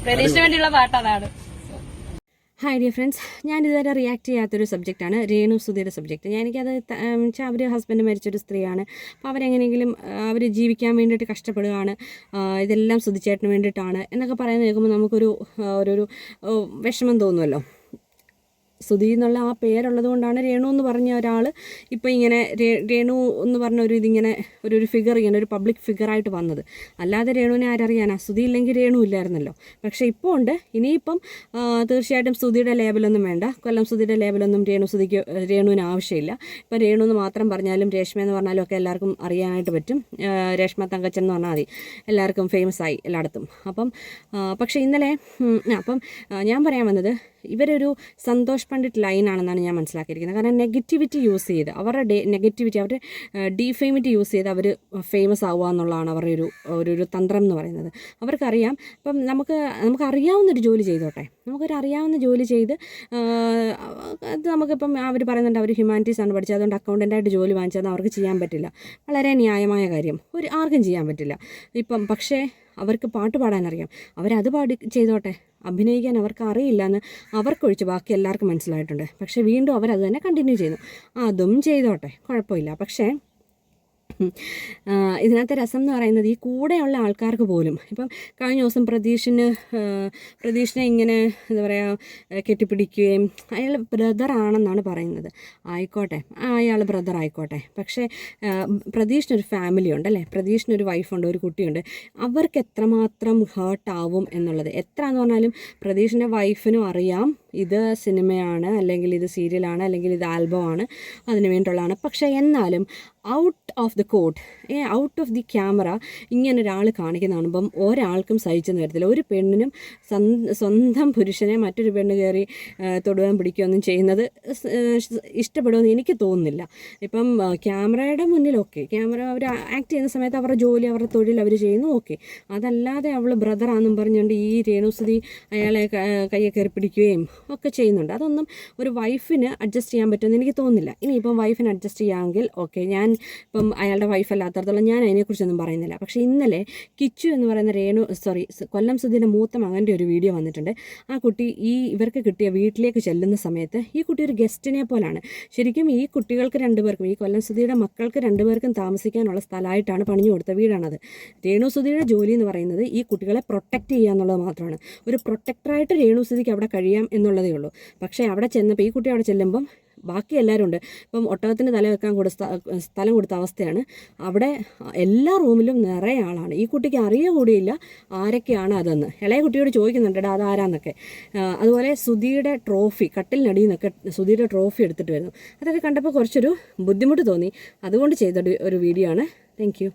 പ്രതീക്ഷ വേണ്ടിയുള്ള പാട്ട് അതാണ്. ഹായ് ഡിയർ ഫ്രണ്ട്സ്, ഞാൻ ഇതുവരെ റിയാക്ട് ചെയ്യാത്തൊരു സബ്ജക്റ്റാണ് രേണു സുധിയുടെ സബ്ജക്റ്റ്. എനിക്കത് വെച്ചാൽ അവർ ഹസ്ബൻഡ് മരിച്ചൊരു സ്ത്രീയാണ്. അപ്പോൾ അവരെങ്ങനെയെങ്കിലും അവർ ജീവിക്കാൻ വേണ്ടിയിട്ട് കഷ്ടപ്പെടുകയാണ്, ഇതെല്ലാം സുധിച്ചേട്ടന് വേണ്ടിയിട്ടാണ് എന്നൊക്കെ പറയുന്നത് കേൾക്കുമ്പോൾ നമുക്കൊരു ഒരു വിഷമം തോന്നുമല്ലോ. സുധി എന്നുള്ള ആ പേരുള്ളത് കൊണ്ടാണ് രേണു എന്ന് പറഞ്ഞ ഒരാൾ ഇപ്പോൾ ഇങ്ങനെ രേണു എന്ന് പറഞ്ഞ ഒരു ഇതിങ്ങനെ ഒരു ഫിഗർ ഇങ്ങനെ ഒരു പബ്ലിക് ഫിഗറായിട്ട് വന്നത്. അല്ലാതെ രേണുവിനെ ആരറിയാനാ? സുധി ഇല്ലെങ്കിൽ രേണു ഇല്ലായിരുന്നല്ലോ. പക്ഷേ ഇപ്പോൾ ഉണ്ട്. ഇനിയിപ്പം തീർച്ചയായിട്ടും സുധിയുടെ ലേബലൊന്നും വേണ്ട, കൊല്ലം സുധിയുടെ ലേബലൊന്നും രേണുവിന് ആവശ്യമില്ല. ഇപ്പം രേണു എന്ന് മാത്രം പറഞ്ഞാലും രേഷ്മ എന്ന് പറഞ്ഞാലും ഒക്കെ എല്ലാവർക്കും അറിയാനായിട്ട് പറ്റും. രേഷ്മ തങ്കച്ചൻ എന്ന് പറഞ്ഞാൽ മതി, എല്ലാവർക്കും ഫേമസ് ആയി എല്ലായിടത്തും. പക്ഷേ ഇന്നലെ ഞാൻ പറയാൻ വന്നത്, ഇവരൊരു സന്തോഷ് പണ്ഡിറ്റ് ലൈനാണെന്നാണ് ഞാൻ മനസ്സിലാക്കിയിരിക്കുന്നത്. കാരണം നെഗറ്റിവിറ്റി യൂസ് ചെയ്ത് അവരുടെ നെഗറ്റിവിറ്റി, അവരുടെ ഡീഫെയിമിറ്റി യൂസ് ചെയ്ത് അവർ ഫേമസ് ആവുക എന്നുള്ളതാണ് അവരുടെ ഒരു തന്ത്രം എന്ന് പറയുന്നത്. അവർക്കറിയാം. ഇപ്പം നമുക്ക് അറിയാവുന്നൊരു ജോലി ചെയ്തോട്ടെ, അറിയാവുന്ന ജോലി ചെയ്ത് അത് നമുക്കിപ്പം അവർ പറയുന്നുണ്ട് അവർ ഹ്യൂമാനിറ്റീസാണ് പഠിച്ചത്, അതുകൊണ്ട് അക്കൗണ്ടൻ്റായിട്ട് ജോലി വാങ്ങിച്ചത് അവർക്ക് ചെയ്യാൻ പറ്റില്ല. വളരെ ന്യായമായ കാര്യം, ആർക്കും ചെയ്യാൻ പറ്റില്ല. പക്ഷേ അവർക്ക് പാട്ട് പാടാനറിയാം, അവരത് ചെയ്തോട്ടെ. അഭിനയിക്കാൻ അവർക്ക് അറിയില്ല എന്ന് അവർക്കൊഴിച്ച് ബാക്കി എല്ലാവർക്കും മനസ്സിലായിട്ടുണ്ട്. പക്ഷേ വീണ്ടും അവരത് തന്നെ കണ്ടിന്യൂ ചെയ്യുന്നു. അതും ചെയ്തോട്ടെ, കുഴപ്പമില്ല. പക്ഷേ ഇതിനകത്തെ രസം എന്ന് പറയുന്നത്, ഈ കൂടെയുള്ള ആൾക്കാർക്ക് പോലും ഇപ്പം കഴിഞ്ഞ ദിവസം പ്രതീഷിനെ ഇങ്ങനെ എന്താ പറയുക കെട്ടിപ്പിടിക്കുകയും അയാൾ ബ്രദറാണെന്നാണ് പറയുന്നത്. ആയിക്കോട്ടെ, അയാൾ ബ്രദർ ആയിക്കോട്ടെ. പക്ഷേ പ്രതീഷിനൊരു ഫാമിലി ഉണ്ടല്ലേ, പ്രതീഷിനൊരു വൈഫുണ്ട്, ഒരു കുട്ടിയുണ്ട്. അവർക്ക് എത്രമാത്രം ഹേർട്ടാവും എന്നുള്ളത്, എത്ര എന്ന് പറഞ്ഞാലും പ്രതീഷിൻ്റെ വൈഫിനും അറിയാം ഇത് സിനിമയാണ്, അല്ലെങ്കിൽ ഇത് സീരിയലാണ്, അല്ലെങ്കിൽ ഇത് ആൽബമാണ്, അതിന് വേണ്ടിയുള്ളതാണ്. പക്ഷേ എന്നാലും out of the court, out of the camera ഇങ്ങനൊരാൾ കാണിക്കുന്ന കാണുമ്പം ഒരാൾക്കും സഹിച്ചെന്ന് വരത്തില്ല. ഒരു പെണ്ണിനും സ്വന്തം പുരുഷനെ മറ്റൊരു പെണ്ണ് കയറി തൊടുവാൻ പിടിക്കുകയൊന്നും ചെയ്യുന്നത് ഇഷ്ടപ്പെടുമെന്ന് എനിക്ക് തോന്നുന്നില്ല. ഇപ്പം ക്യാമറയുടെ മുന്നിലൊക്കെ, ക്യാമറ അവർ ആക്ട് ചെയ്യുന്ന സമയത്ത് അവരുടെ ജോലി, അവരുടെ തൊഴിൽ അവർ ചെയ്യുന്നു, ഓക്കെ. അതല്ലാതെ അവൾ ബ്രദറാണെന്നും പറഞ്ഞുകൊണ്ട് ഈ രേണുസുധി അയാളെ കയ്യെ കയറി പിടിക്കുകയും ഒക്കെ ചെയ്യുന്നുണ്ട്. അതൊന്നും ഒരു വൈഫിന് അഡ്ജസ്റ്റ് ചെയ്യാൻ പറ്റുമെന്ന് എനിക്ക് തോന്നുന്നില്ല. ഇനിയിപ്പം വൈഫിന് അഡ്ജസ്റ്റ് ചെയ്യാമെങ്കിൽ ഓക്കെ, ഞാൻ ഇപ്പം അയാളുടെ വൈഫല്ലാത്തടത്തോളം ഞാൻ അതിനെക്കുറിച്ചൊന്നും പറയുന്നില്ല. പക്ഷേ ഇന്നലെ കിച്ചു എന്ന് പറയുന്ന കൊല്ലം സുധിയുടെ മൂത്ത മകൻ്റെ ഒരു വീഡിയോ വന്നിട്ടുണ്ട്. ആ കുട്ടി ഇവർക്ക് കിട്ടിയ വീട്ടിലേക്ക് ചെല്ലുന്ന സമയത്ത് ഈ കുട്ടി ഒരു ഗസ്റ്റിനെ പോലാണ്. ശരിക്കും ഈ കുട്ടികൾക്ക് രണ്ടുപേർക്കും, ഈ കൊല്ലം സുധിയുടെ മക്കൾക്ക് രണ്ടുപേർക്കും താമസിക്കാനുള്ള സ്ഥലമായിട്ടാണ് പണിഞ്ഞു കൊടുത്ത വീടാണത്. രേണു സുധിയുടെ ജോലി എന്ന് പറയുന്നത് ഈ കുട്ടികളെ പ്രൊട്ടക്റ്റ് ചെയ്യുക എന്നുള്ളത് മാത്രമാണ്. ഒരു പ്രൊട്ടക്ടറായിട്ട് രേണു സുധിക്ക് അവിടെ കഴിയാം എന്നുള്ളതേ ഉള്ളൂ. പക്ഷേ അവിടെ ചെന്നപ്പോൾ, ഈ കുട്ടി അവിടെ ചെല്ലുമ്പം ബാക്കി എല്ലാവരും ഉണ്ട്. ഇപ്പം ഒട്ടകത്തിന് തല വെക്കാൻ സ്ഥലം കൊടുത്ത അവസ്ഥയാണ്. അവിടെ എല്ലാ റൂമിലും നിറയെ ആളാണ്. ഈ കുട്ടിക്ക് അറിയുകൂടിയില്ല ആരൊക്കെയാണ് അതെന്ന്. ഇളയ കുട്ടിയോട് ചോദിക്കുന്നുണ്ട് അതാരാന്നൊക്കെ. അതുപോലെ സുധിയുടെ ട്രോഫി, കട്ടിലിനടിയിൽ നിന്നൊക്കെ സുധിയുടെ ട്രോഫി എടുത്തിട്ട് വരുന്നു. അതൊക്കെ കണ്ടപ്പോൾ കുറച്ചൊരു ബുദ്ധിമുട്ട് തോന്നി. അതുകൊണ്ട് ചെയ്ത ഒരു വീഡിയോ ആണ്. Thank you.